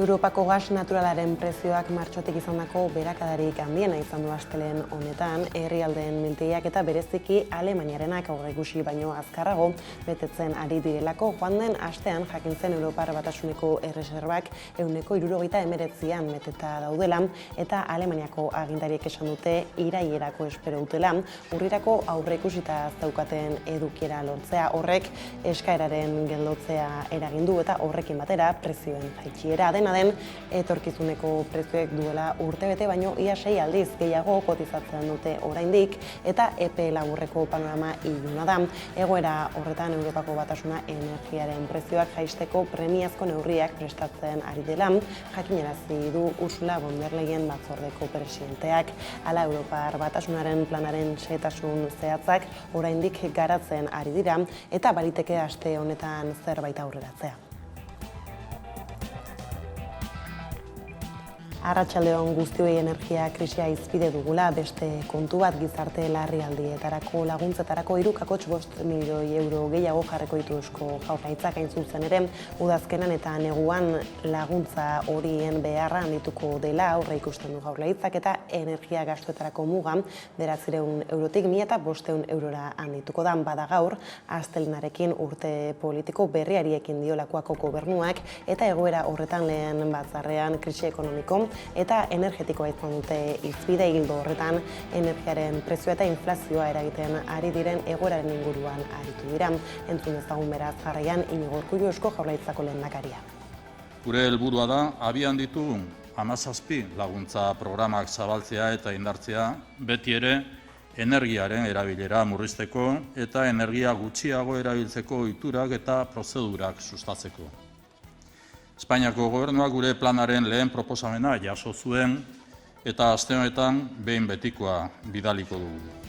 Europako gas naturalaren prezioak martxotik izandako beherakadarik handiena izan du astelehen honetan, herrialdeen biltegiak eta bereziki Alemaniarenak aurreikusi baino azkarrago betetzen ari direlako. Joan den astean jakin zen Europar Batasuneko erreserbak 169an beteta daudela eta Alemaniako agintariek esan dute irailerako espero dutela, urrirako aurreikusita daukaten edukiera lortzea. Horrek eskaeraren geldotzea eragin du eta horrekin batera prezioen jaitsiera. Dena den, etorkizuneko prezioek duela urtebete baino ia 6 aldiz gehiago kotizatzen dute oraindik eta epe laburreko panorama iluna da. Egoera horretan Europako Batasuna energiaren prezioak jaisteko premiazko neurriak prestatzen ari dela, jakinarazi du Ursula von der Leyen batzordeko presidenteak. Hala, Europar Batasunaren planaren xehetasun zehatzak oraindik garatzen ari dira eta baliteke aste honetan zerbait aurreratzea. Arratsaldeon guztioi, energia krisia hizpide dugula, beste kontu bat gizarte larrialdietarako laguntzetarako 3,5 milioi euro gehiago jarriko ditu Eusko Jaurlaritzak. Hain zuzen ere, udazkenan eta neguan laguntza horien beharra handituko dela aurreikusten du Jaurlaritzak eta energia gastuetarako muga 900 eurotik 1.500 eurora handituko da. Bada gaur, astelehenarekin urte politiko berriari ekin diolakoako gobernuak eta egoera horretan lehen batzarrean krisi ekonomiko eta energetikoa izan dute hizpide. Ildo horretan energiaren prezioa eta inflazioa eragiten ari diren egoeraren inguruan aritu dira. Entzun ezagun beraz jarraian Iñigo Urkullu, Eusko Jaurlaritzako lehendakaria. Gure helburua da abian ditugun 17 laguntza programak zabaltzea eta indartzea, beti ere energiaren erabilera murrizteko eta energia gutxiago erabiltzeko ohiturak eta prozedurak sustatzeko. Espainiako gobernuak gure planaren lehen proposamena jaso zuen eta aste honetan behin betikoa bidaliko dugu.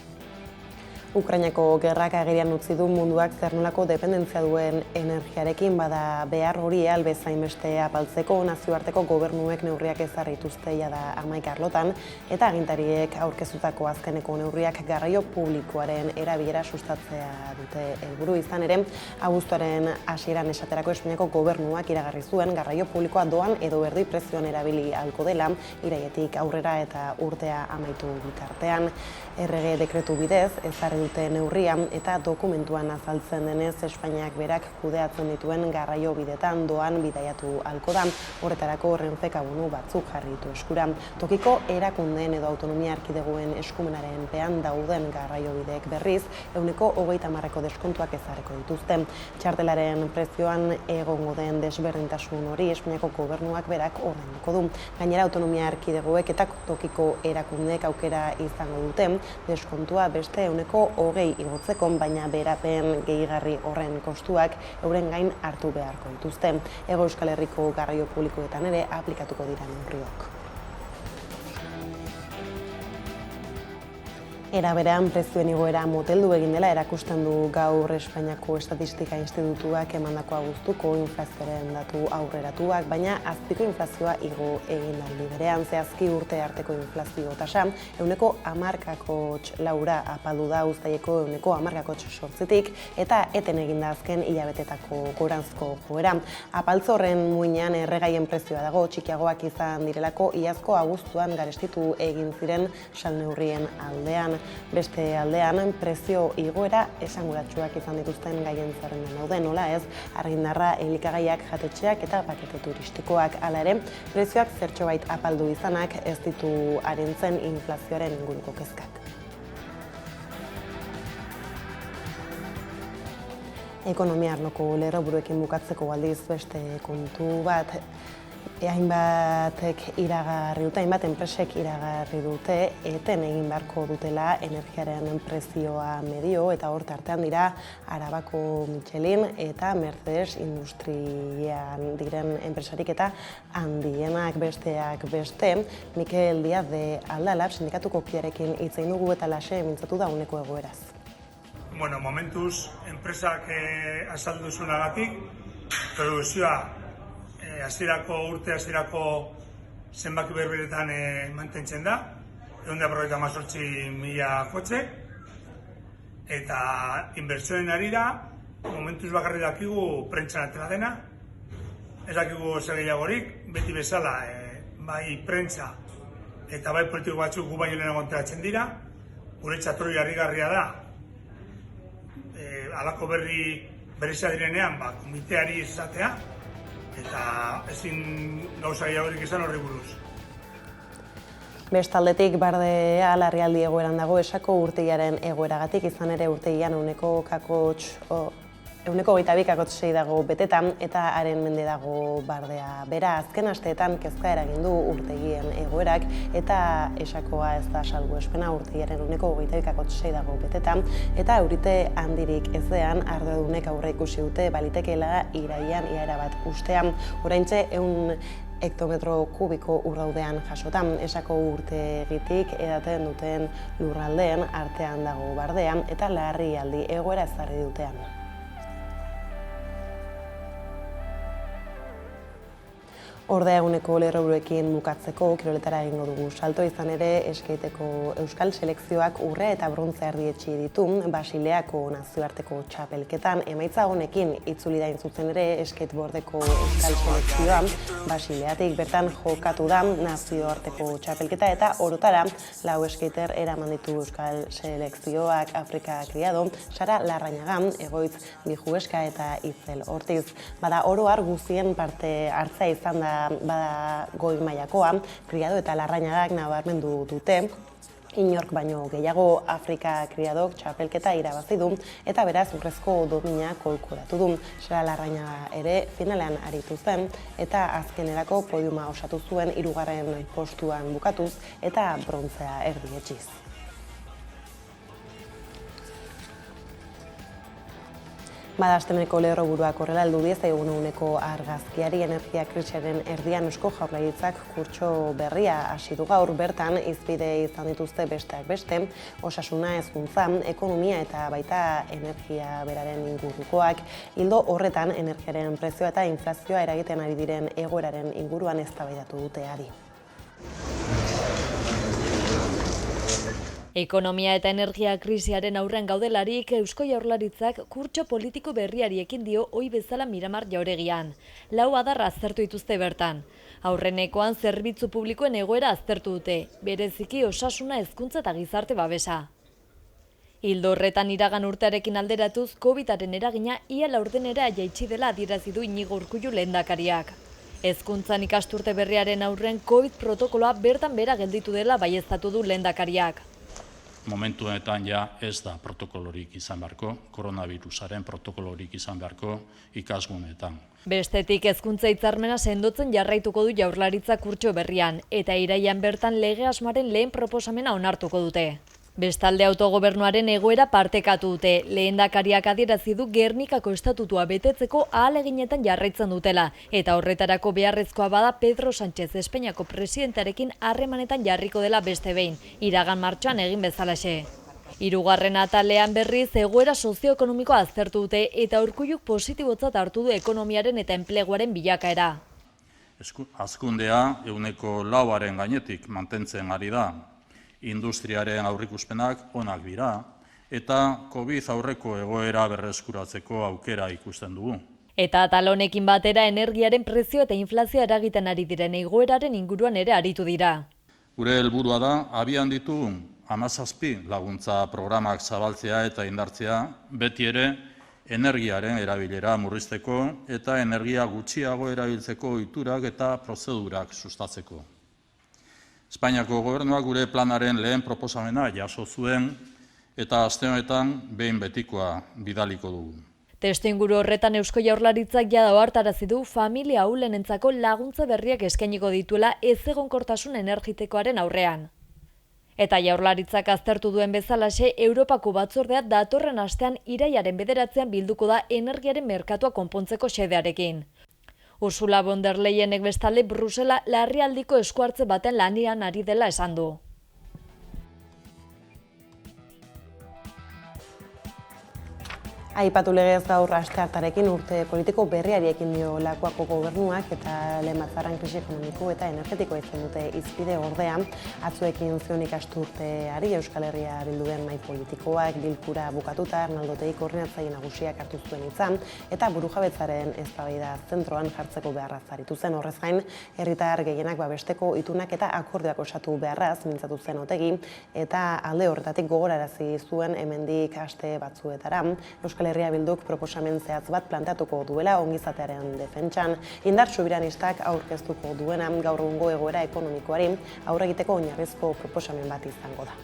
Ukrainako gerrak agerian utzi du munduak zer nolako dependentzia duen energiarekin, bada behar hori albezain beste apaltzeko nazioarteko gobernuek neurriak ezarri dituzte jada 11 arlotan eta agintariek aurkeztutako azkeneko neurriak garraio publikoaren erabilera sustatzea dute helburu. Izan ere, abuztuaren hasieran esaterako Espainiako gobernuak iragarri zuen garraio publikoa doan edo erdi prezioan erabili ahalko dela iraietik aurrera eta urtea amaitu bitartean. Errege dekretu bidez ezarri dute neurria eta dokumentuan azaltzen denez Espainiak berak kudeatzen dituen garraio bidetan doan bidaiatu ahalko da. Horretarako Renfek abonu batzuk jarri ditu eskura. Tokiko erakundeen edo autonomia erkidegoen eskumenaren pean dauden garraio bideek berriz 30% deskontuak ezarriko dituzte. Txartelaren prezioan egongo den desberdintasun hori Espainiako gobernuak berak ordainduko du. Gainera, autonomia erkidegoek eta tokiko erakundeek aukera izango dute deskontua beste 20% igotzeko, baina beherapen gehigarri horren kostuak euren gain hartu beharko dituzte. Hego Euskal Herriko garraio publikoetan ere aplikatuko dira neurriak. Era berean, prezioen igoera moteldu egin dela erakusten du gaur Espainiako Estatistika Institutuak emandako abuztuko inflazioaren datu aurreratuak, baina azpiko inflazioa igo egin aldi berean. Zehazki urte arteko inflazio tasa 10,4 apaldu da uztaileko 10,8 eta eten egin da azken hilabetetako goranzko joera. Apaltzorren muinean erregaien prezioa dago, txikiagoak izan direlako iazko abuztuan garestitu egin ziren salneurrien aldean. Beste aldean, prezio igoera esanguratsuak izan dituzten gaien zerrendan daude, nola ez, argindarra, elikagaiak, jatetxeak eta pakete turistikoak. Hala ere, prezioak zertxobait apaldu izanak ez ditu arintzen inflazioaren inguruko kezkak. Ekonomia arloko lerroburuekin bukatzeko aldiz beste kontu bat, hainbat enpresek iragarri dute eten egin beharko dutela energiaren prezioa medio eta hor tartean dira Arabako Michelin eta Mercedes industrian diren enpresarik eta handienak. Besteak beste, Mikel Díaz de Aldalab sindikatuko kidearekin hitz egin dugu eta laxe mintzatu da uneko egoeraz. Bueno, momentuz enpresak azaldu zunagatik produkzioa urte hasierako zenbaki berberetan mantentzen da, 158.000 kotxe, eta inbertsioen harira, momentuz bakarri dakigu prentsan atera dena, ez dakigu zer gehiagorik, beti bezala, bai prentsa eta bai politiko batzuk gu baino lehenago enteratzen dira. Guretzat hori harrigarria da, halako berezia direnean, komiteari izatea, eta ezin gauza gehiagorik izan horri buruz. Bestaldetik Bardea larrialdi egoeran dago Esako urtegiaren egoeragatik, izan ere urtegian ehuneko 22,6 dago betetan eta haren mende dago Bardea. Bera, azken asteetan kezka eragin du urtegien egoerak eta Esakoa ez da salbuespena, urtegiaren ehuneko 22,6 dago betetan eta eurite handirik ezean arduradunek aurre ikusi dute balitekeela irailean iara bat ustean. Oraintxe 100 hektometro kubiko ur daudean jasotan. Esako urtegitik edaten duten lurraldeen artean dago Bardea eta larrialdi egoera ezarri dutean. Ordea eguneko lerroburuekin bukatzeko kiroletara egingo dugu salto, izan ere eskaiteko euskal selekzioak urre eta brontze erdietsi ditu Basileako nazioarteko txapelketan. Emaitza honekin itzuli da zuzen ere skateboardeko euskal selekzioa Basileatik, bertan jokatu da nazioarteko txapelketa eta orotara 4 skater eraman ditu euskal selekzioak Afrika Kriado, Sara Larrañaga, Egoitz Bijueska eta Itzel Ortiz. Bada oro har guztien parte hartzea izan da bada goi mailakoa, Kriado eta Larrañagak nabarmendu dute, inork baino gehiago Afrika Kriadok txapelketa irabazi du eta beraz urrezko domina kolkoratu du. Sara Larrañaga ere finalean aritu zen eta azkenerako podiuma osatu zuen 3. postuan bukatuz eta brontzea erdietsiz. Bada astemeneko lerroburuak horrela heldu die eguneko argazkiari energia krisiaren erdian Eusko Jaurlaritzak kurtso berria hasi du gaur, bertan hizpide izan dituzte besteak beste, osasuna, hezkuntza, ekonomia eta baita energia beraren ingurukoak. Ildo horretan energiaren prezioa eta inflazioa eragiten ari diren egoeraren inguruan eztabaidatu dute adi. Ekonomia eta energia krisiaren aurrean gaudelarik Eusko Jaurlaritzak kurtso politiko berriari ekin dio ohi bezala Miramar Jauregian. 4 adar aztertu dituzte bertan. Aurrenekoan zerbitzu publikoen egoera aztertu dute, bereziki osasuna, hezkuntza eta gizarte babesa. Ildo horretan iragan urtearekin alderatuz COVID-aren eragina ia laurdenera jaitsi dela adierazi du Iñigo Urkullu lehendakariak. Hezkuntzan ikasturte berriaren aurren COVID protokoloa bertan bera gelditu dela baieztatu du lehendakariak. Momentu honetan ja ez da protokolorik izan beharko, koronavirusaren protokolorik izan beharko ikasguneetan. Bestetik hezkuntza hitzarmena sendotzen jarraituko du Jaurlaritza kurtso berrian eta irailean bertan lege asmoaren lehen proposamena onartuko dute. Bestalde autogobernuaren egoera partekatu dute. Lehendakariak adierazi du Gernikako estatutua betetzeko ahaleginetan jarraitzen dutela eta horretarako beharrezkoa bada Pedro Sánchez Espainiako presidentearekin harremanetan jarriko dela beste behin, iragan martxoan egin bezalaxe. 3. atalean berriz egoera sozioekonomikoa aztertu dute eta Urkulluk positibotzat hartu du ekonomiaren eta enpleguaren bilakaera. Hazkundea ehuneko 4aren gainetik mantentzen ari da. Industriaren aurreikuspenak onak dira eta COVID aurreko egoera berreskuratzeko aukera ikusten dugu. Eta atal honekin batera energiaren prezio eta inflazioa eragiten ari diren egoeraren inguruan ere aritu dira. Gure helburua da abian ditugun 17 laguntza programak zabaltzea eta indartzea, beti ere energiaren erabilera murrizteko eta energia gutxiago erabiltzeko ohiturak eta prozedurak sustatzeko. Espainiako gobernuak gure planaren lehen proposamena jaso zuen eta aste honetan behin betikoa bidaliko dugu. Testuinguru horretan Eusko Jaurlaritzak jada ohartarazi du familia ahulenentzako laguntza berriak eskainiko dituela ezegonkortasun energetikoaren aurrean. Eta Jaurlaritzak aztertu duen bezalaxe, Europako batzordea datorren astean irailaren 9 bilduko da energiaren merkatua konpontzeko xedearekin. Ursula von der Leyenek bestalde Brusela larrialdiko eskuhartze baten lanean ari dela esan du. Aipatu legez gaur asteartarekin urte politiko berriari ekin dio Lakuako gobernuak eta lehen batzarran krisi ekonomiko eta energetiko izan dute hizpide ordea. Atzuekin zion ikasturteari Euskal Herria Bilduren mahai politikoak bilkura bukatuta Arnaldotegi koordinatzaile nagusiak hartu zuen hitza eta burujabetzaren eztabaida zentroan jartzeko beharraz aritu zen. Horrez gain, herritar gehienak babesteko itunak eta akordioak osatu beharraz mintzatu zen Otegi eta alde horretatik gogorarazi zuen hemendik aste batzuetara Euskal Herria Bilduk proposamen zehatz bat planteatuko duela ongizatearen defentsan. Indar sobiranistak aurkeztuko duena gaur egungo egoera ekonomikoari aurre egiteko oinarrizko proposamen bat izango da.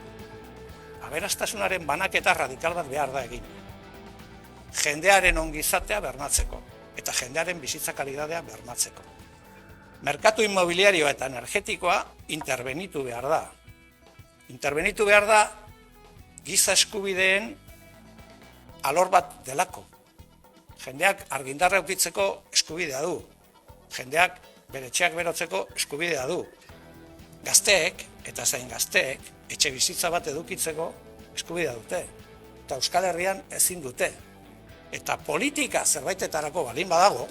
Aberastasunaren banaketa radikal bat behar da egin. Jendearen ongizatea bermatzeko eta jendearen bizitza kalitatea bermatzeko. Merkatu inmobiliarioa eta energetikoa interbenitu behar da. Interbenitu behar da giza eskubideen alor bat delako. Jendeak argindarra edukitzeko eskubidea du. Jendeak bere etxeak berotzeko eskubidea du. Gazteek, eta zain gazteek, etxe bizitza bat edukitzeko eskubidea dute. Eta Euskal Herrian ezin dute. Eta politika zerbaitetarako balin badago,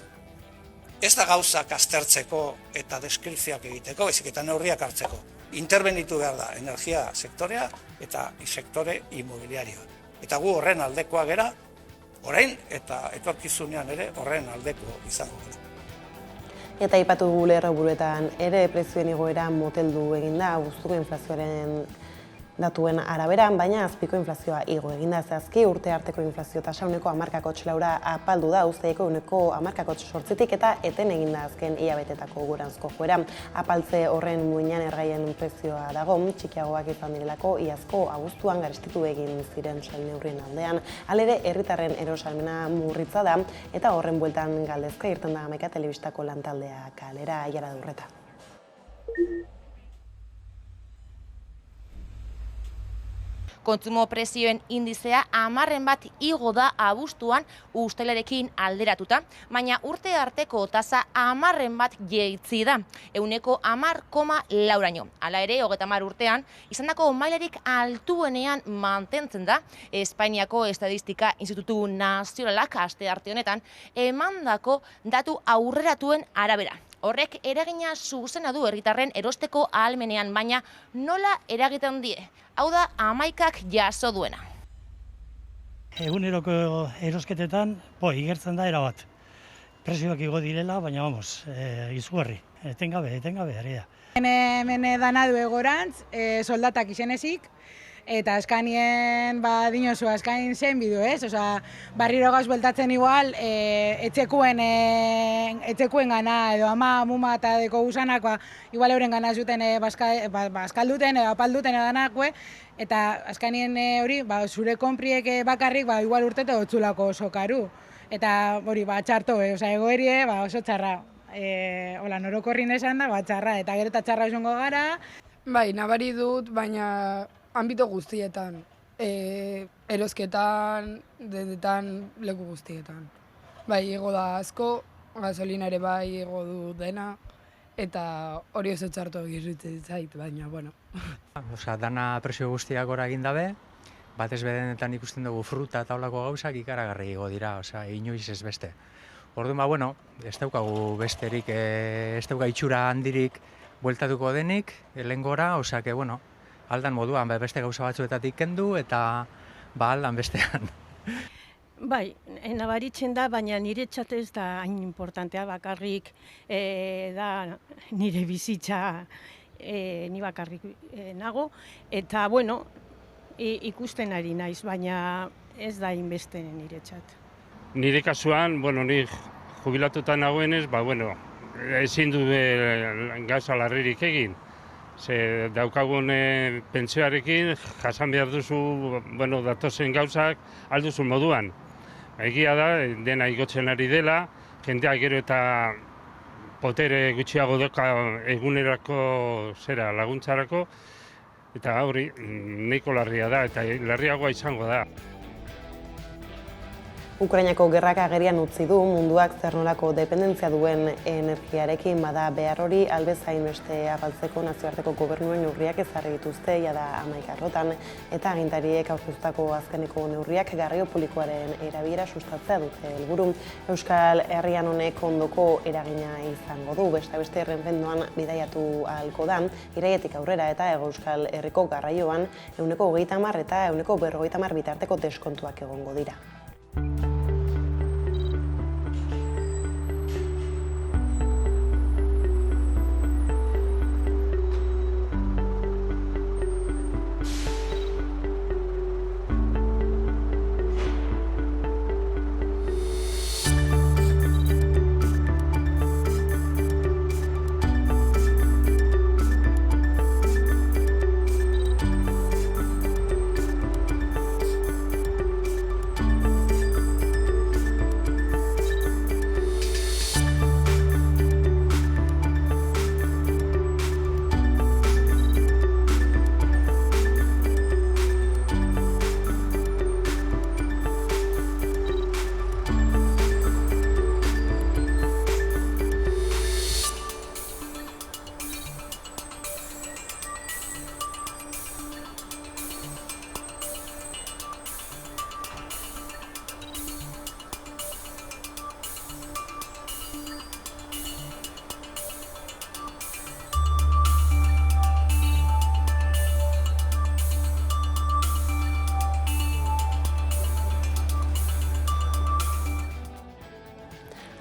ez da gauzak aztertzeko eta deskripzioak egiteko, baizik eta neurriak hartzeko. Interbenitu behar da energia sektorea eta sektore immobiliarioa. Eta gu horren aldekoa gera, orain eta etorkizunean ere horren aldeko izango gara. Eta aipatu lerroburuetan ere prezioen igoera moteldu eginda abuztuko inflazioaren datuen araberan, baina azpiko inflazioa igo eginda zehazki urte arteko inflazio tasa ehuneko 10,4 apaldu da uzteiko ehuneko 10,8 eta eten eginda azken hilabetetako goranzko joera. Apaltze horren muinean ergaien prezioa dago, txikiagoak izan direlako iazko abuztuan garestitu egin ziren salneurrien aldean. Halere, herritarren erosalmena murritza da eta horren bueltan galdezka irten da Hamaika telebistako lantaldea kalera Aiara Durreta. Kontsumo prezioen indizea 10 bat igo da abuztuan uztailarekin alderatuta, baina urte arteko tasa 10 bat jaitsi da, ehuneko 10,4raino. Hala ere, 30 urtean, izandako mailarik altuenean mantentzen da Espainiako Estatistika Institutu Nazionalak astearte honetan emandako datu aurreratuen arabera. Horrek eragina zuzena du herritarren erosteko ahalmenean, baina nola eragiten die? Hau da, Hamaikak jaso duena. Eguneroko erosketetan, igertzen da erabat. Prezioak igo direla, baina izugarri, etengabe, ari da. Hemen dana du egorantz, soldatak izenezik, eta eskanien, dinosu, eskanien zen bidu, ez? Osa, barriro gauz bueltatzen igual, etxekuen gana, edo ama, muma eta deko gusanak, igual euren gana zuten baskalduten, edo apalduten edanakue, eta eskanien hori, zure konpriek bakarrik, igual urtete otzulako oso karu. Eta hori, txarto, egoerie, oso txarra. Hola, norokorrin esan da, txarra, eta gero eta txarra izango gara. Bai, nabari dut, baina ambito guztietan, erosketan, dedetan, leku guztietan. Bai, igo da asko, gasolina ere bai igo du dena, eta hori oso txarto egirutzen zait, baina, bueno. Dana prezio guztiak gora egin dabe, batez bedenetan ikusten dugu fruta eta holako gauzak ikaragarri igo dira, inoiz ez beste. Orduan, ez daukagu besterik, ez dauka itxura handirik bueltatuko denik, lehengora, aldan moduan beste gauza batzuetatik kendu eta aldan bestean. Bai, nabaritzen da, baina niretzat ez da hain importantea, bakarrik da nire bizitza ni bakarrik nago, eta ikusten ari naiz, baina ez da hainbeste niretzat. Nire kasuan, ni jubilatuta nagoenez, ezin du gauza larririk egin. Ze daukagun pentsioarekin jasan behar duzu, datozen gauzak alduzu moduan. Egia da, dena igotzen ari dela, jendeak gero eta potere gutxiago doka egunerako laguntzarako, eta hori nahiko larria da, eta larriagoa izango da. Ukrainako gerrak agerian utzi du munduak zer nolako dependentzia duen energiarekin bada behar hori albezain beste apaltzeko nazioarteko gobernuen neurriak ezarri dituzte jada 11 arlotan eta agintariek aurkeztutako azkeneko neurriak garraio publikoaren erabilera sustatzea dute helburu. Euskal Herrian honek ondoko eragina izango du, beste Renfendoan bidaiatu ahalko da, iraietik aurrera eta Euskal Herriko garraioan 130 eta 150 bitarteko deskontuak egongo dira.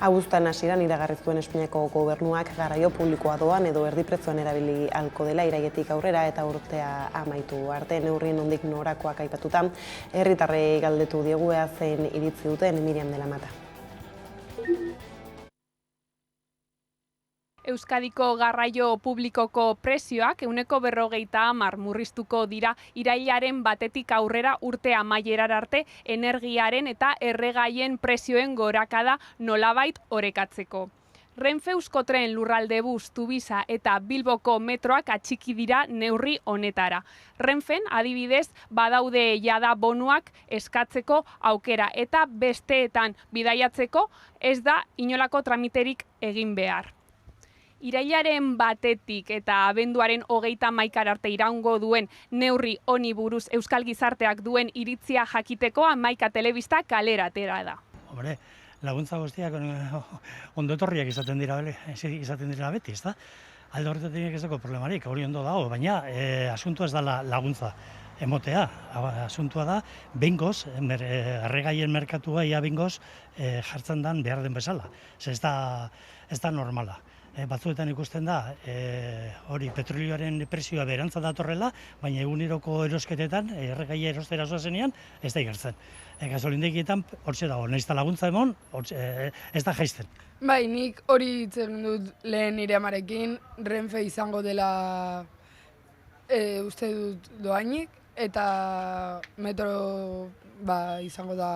Abuztuan hasieran iragarri zuen Espainiako gobernuak garraio publikoa doan edo erdi prezioan erabili ahalko dela iraietik aurrera eta urtea amaitu arte neurrien nondik norakoak aipatuta. Herritarrei galdetu diegu ea zein iritzi duten Miriam de la Mata. Euskadiko garraio publikoko prezioak 150 murriztuko dira irailaren 1 aurrera urte amaierar arte energiaren eta erregaien prezioen gorakada nolabait orekatzeko. Renfe Euskotren Lurraldebus, Tubisa eta Bilboko metroak atxiki dira neurri honetara. Renfen adibidez badaude jada bonuak eskatzeko aukera eta besteetan bidaiatzeko ez da inolako tramiterik egin behar. Irailaren 1 eta abenduaren 31 arte iraungo duen neurri honi buruz Euskal Gizarteak duen iritzia jakiteko 11 telebista kalera atera da. Hombre, laguntza guztiak ondo etorriak izaten dira beti, ezta? Alde horretatik ez dago problemarik, hori ondo dago, baina asuntua ez da laguntza emotea. Asuntua da, behingoz, erregaien merkatua ia behingoz jartzen dan behar den bezala. Ez da normala. Batzuetan ikusten da, hori petrolioaren prezioa berantza datorrela, baina eguneroko erosketetan, erregaia erostera zoazenean, ez da igertzen. Gasolindegietan hortxe dago, nahiz da laguntza emon, ez da jaisten. Bai, nik hori itzen dut lehen nire amarekin, Renfe izango dela uste dut doainik, eta metro izango da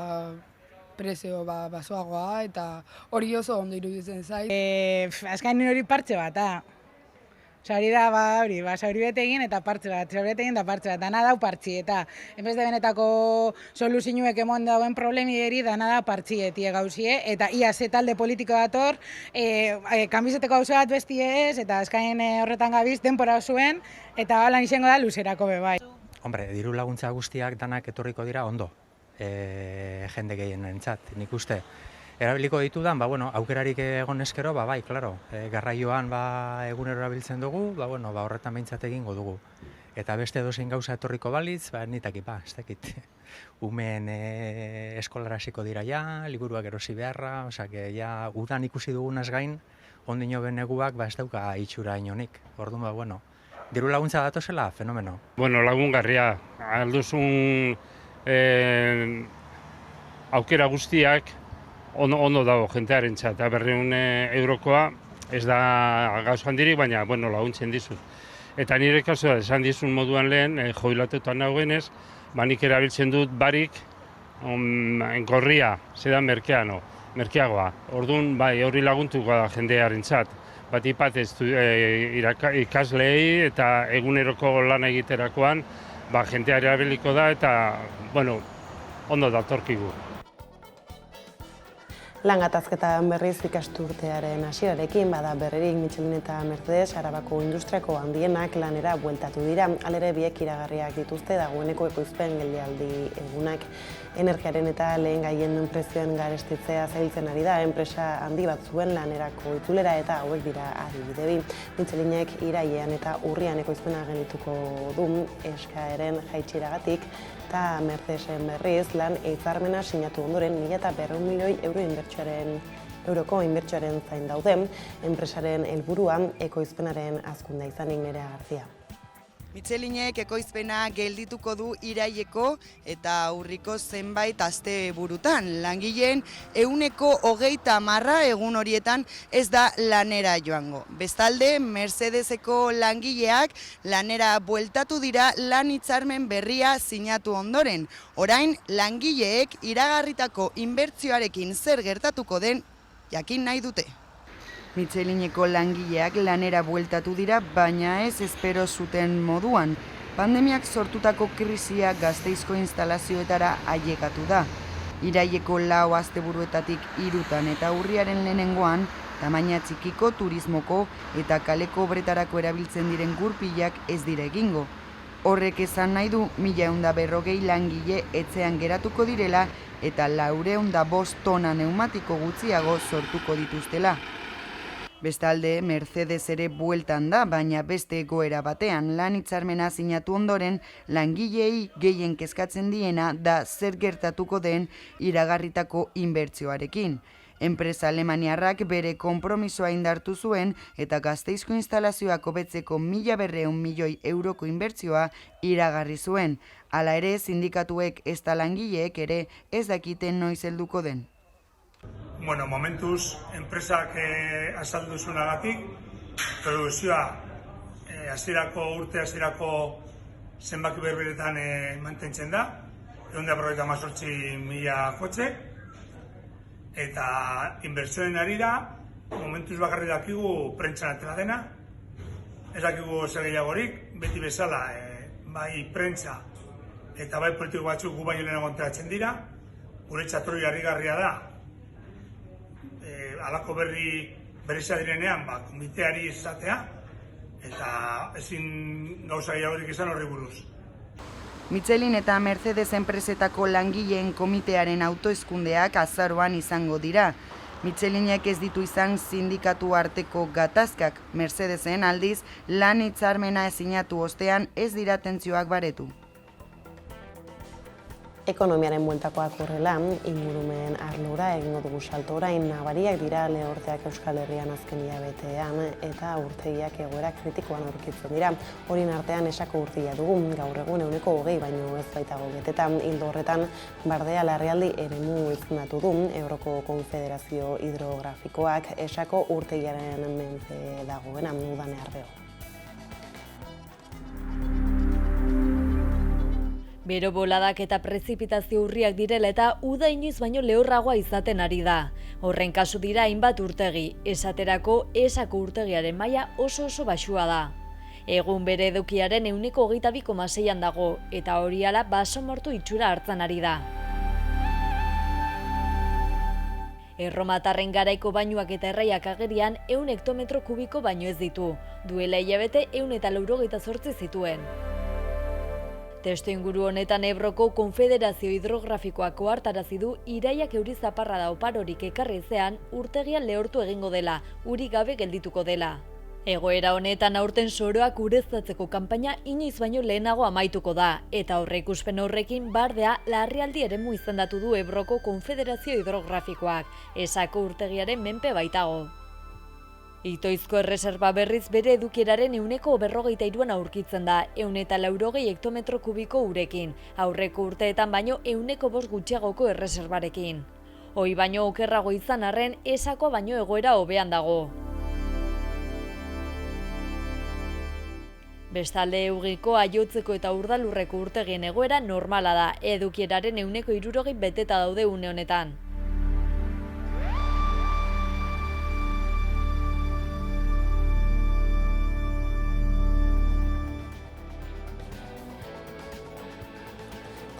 prezio basoagoa, eta hori oso ondo iruditzen zait. Azkain hori partxe bat, hori da, zauri bete egin eta partxe bat, dana dau partxi, eta enbez de benetako soluzinuek emon dauen problemi eri, dana da partxietie gauzie, eta ia ze talde politiko dator, kanbizeteko gauza bat bestie ez, eta azkain horretan gabiz, denpora zuen, eta balan izango da luzerako bebai. Hombre, diru laguntza guztiak danak etorriko dira ondo. Jende gehienentzat, nik uste. Erabiliko ditudan, aukerarik egon eskero, bai, klaro, garraioan egunero erabiltzen dugu, horretan behintzat egingo dugu. Eta beste edozein gauza etorriko balitz, nitakit, ez dakit. Umeen eskolara hasiko dira ja, liburuak erosi beharra, ja, udan ikusi dugunaz gain, ondino beneguak, ez dauka itxura inonik. Orduan, diru laguntza datozela, fenomeno. Lagungarria, alduzun aukera guztiak ondo dago jentearentzat, eta 200 eurokoa ez da gauz handirik, baina laguntzen dizut. Eta nire kasua esan dizun moduan lehen, jubilatutan nagoenez, nik erabiltzen dut barik gorria, zedan merkeagoa. Orduan, hori laguntuko da jendearentzat. Bat ipatez ikasleei eta eguneroko lan egiterakoan, jentea erabiliko da eta, ondo datorkigu. Lan gatazketan berriz ikasturtearen hasierarekin bada berririk Michelin eta Mercedes Arabako industriako handienak lanera bueltatu dira. Halere biek iragarriak dituzte dagoeneko ekoizpen geldialdi egunak. Energiaren eta lehen gaien prezioen garestitzea zailtzen ari da, enpresa handi bat zuen lanerako itzulera eta hauek dira adibide bi. Michelinek irailean eta urrian ekoizpena geldituko du eskaeren jaitsieragatik eta Mercedesen berriz lan hitzarmena sinatu ondoren 1.200 milioi euroko inbertsioaren zain daude, enpresaren helburua ekoizpenaren hazkundea izanik Nerea García. Michelinek ekoizpena geldituko du iraileko eta urriko zenbait asteburutan. Langileen 130% egun horietan ez da lanera joango. Bestalde, Mercedeseko langileak lanera bueltatu dira lan hitzarmen berria sinatu ondoren. Orain, langileek iragarritako inbertsioarekin zer gertatuko den jakin nahi dute. Michelineko langileak lanera bueltatu dira, baina ez espero zuten moduan. Pandemiak sortutako krisia Gasteizko instalazioetara ailegatu da. Iraileko 4 asteburuetatik 3 eta urriaren lehenengoan, tamaina txikiko turismoko eta kaleko obretarako erabiltzen diren gurpilak ez dira egingo. Horrek esan nahi du 1.140 langile etxean geratuko direla eta 405 tona neumatiko gutxiago sortuko dituztela. Bestalde, Mercedes ere bueltan da, baina beste egoera batean lan hitzarmena sinatu ondoren, langileei gehien kezkatzen diena da zer gertatuko den iragarritako inbertsioarekin. Enpresa alemaniarrak bere konpromisoa indartu zuen eta Gasteizko instalazioak hobetzeko 1.200 milioi euroko inbertsioa iragarri zuen. Hala ere, sindikatuek ezta langileek ere ez dakiten noiz helduko den. Bueno, momentuz, enpresak azaldu zuenagatik, produkzioa urte hasierako zenbaki berberetan mantentzen da, 158.000 kotxe, eta inbertsioen arira, momentuz bakarri dakigu prentsan atera dena, ez dakigu zer gehiagorik, beti bezala, bai prentsa eta bai politiko batzuk gu baino lehenago enteratzen dira, guretzat hori harrigarria da, halako berrizia direnean, komiteari izatea, eta ezin gauza gehiagorik izan horri buruz. Michelin eta Mercedes enpresetako langileen komitearen autoeskundeak azaroan izango dira. Michelinek ez ditu izan sindikatu arteko gatazkak, Mercedesen aldiz lan hitzarmena sinatu ostean ez dira tentsioak baretu. Ekonomiaren bueltakoak horrela, ingurumen arlora egingo dugu salto orain nabariak dira lehorteak Euskal Herrian azken hilabetean eta urtegiak egoera kritikoan aurkitzen dira. Horien artean esako urtegia dugu, gaur egun 120 baino ez baitago betetan. Ildo horretan, Bardea larrialdi eremu izendatu du Euroko Konfederazio Hidrografikoak esako urtegiaren menpe dagoena Udane Arreo. Bero boladak eta prezipitazio urriak direla eta uda inoiz baino lehorragoa izaten ari da. Horren kasu dira hainbat urtegi, esaterako esako urtegiaren maila oso baxua da. Egun bere edukiaren 22,6an dago, eta hori ala basamortu itxura hartzen ari da. Erromatarren garaiko bainuak eta erraiak agerian 100 hektometro kubiko baino ez ditu. Duela hilabete 198 zituen. Testu inguru honetan Ebroko Konfederazio Hidrografikoak ohartarazi du iraiak euri zaparrada oparorik ekarri ezean urtegian lehortu egingo dela, urik gabe geldituko dela. Egoera honetan aurten soroak ureztatzeko kanpaina inoiz baino lehenago amaituko da, eta aurreikuspen horrekin Bardea larrialdi eremu izendatu du Ebroko Konfederazio Hidrografikoak, esako urtegiaren menpe baitago. Itoizko erreserba berriz bere edukieraren 153an aurkitzen da, 180 hektometro kubiko urekin, aurreko urteetan baino 105 gutxiagoko erreserbarekin. Hoi baino okerrago izan arren, esako baino egoera hobean dago. Bestalde Eugiko, Aiotzeko eta Urdalurreko urtegien egoera normala da, edukieraren 160 beteta daude une honetan.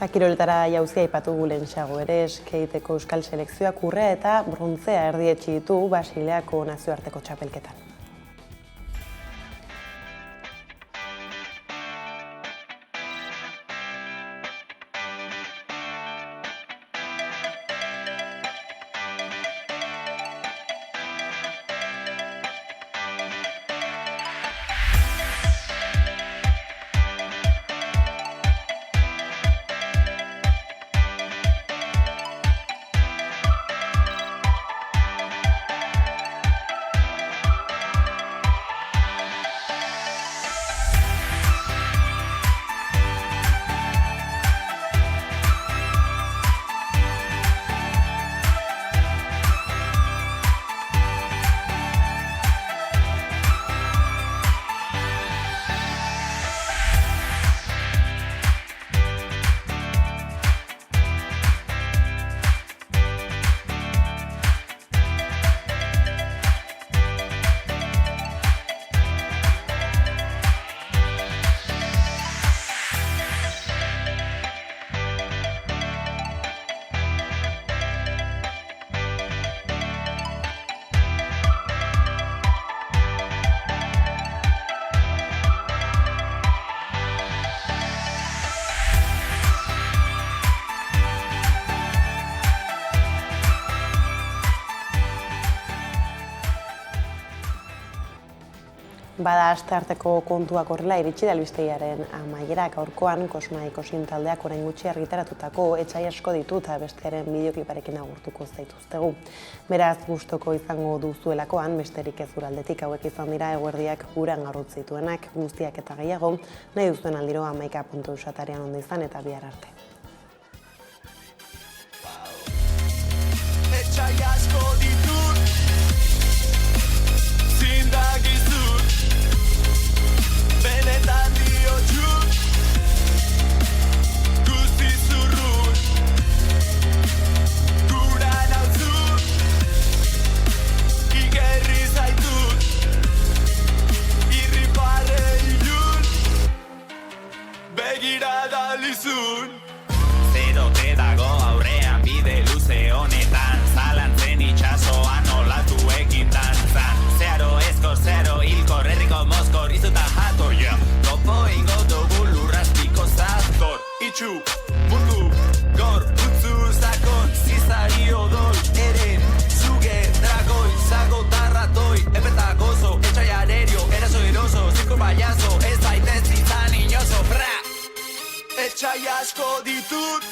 Eta kiroletara jauzia aipatu lehentxeago ere, skateeko euskal selekzioak urrea eta brontzea erdietsi ditu Basileako nazioarteko txapelketan. Bada astearteko kontuak horrela iritsi da albistegiaren amaiera. Gaurkoan Kosma Ikosin taldeak orain gutxi argitaratutako etsai asko ditu eta bestearen bideokliparekin agurtuko zaituztegu. Beraz, gustoko izango duzuelakoan, besterik ez uraldetik hauek izan dira eguerdiak guran gaurrut zituenak, guztiak eta gehiago, nahi duzuen aldiro 11.eusatarian ondo izan eta bihar arte. Etsai asko ditut, zindagizut, benetan diotxut, guzti zurrun, gura nauzut, igerri zaitut, irriparre ilun, begirada lizun. Zerote dago aurrean bide luze honetan, zalantzen itxasoan olatu ekin dantzan. Zeharo ezkor, zeharo hilkor, herriko mozkor, izuta jator, ja. Topo ingo dugu lurrastiko zator. Itxu, mundu, gor, utzu zakon, zizari odol, eren, zuge, dragoi, zago, tarratoi, epeta gozo, etxai arerio, eraso eroso, zirko baiazo, ez zaitez izan inozo, fra! Etxai asko ditut,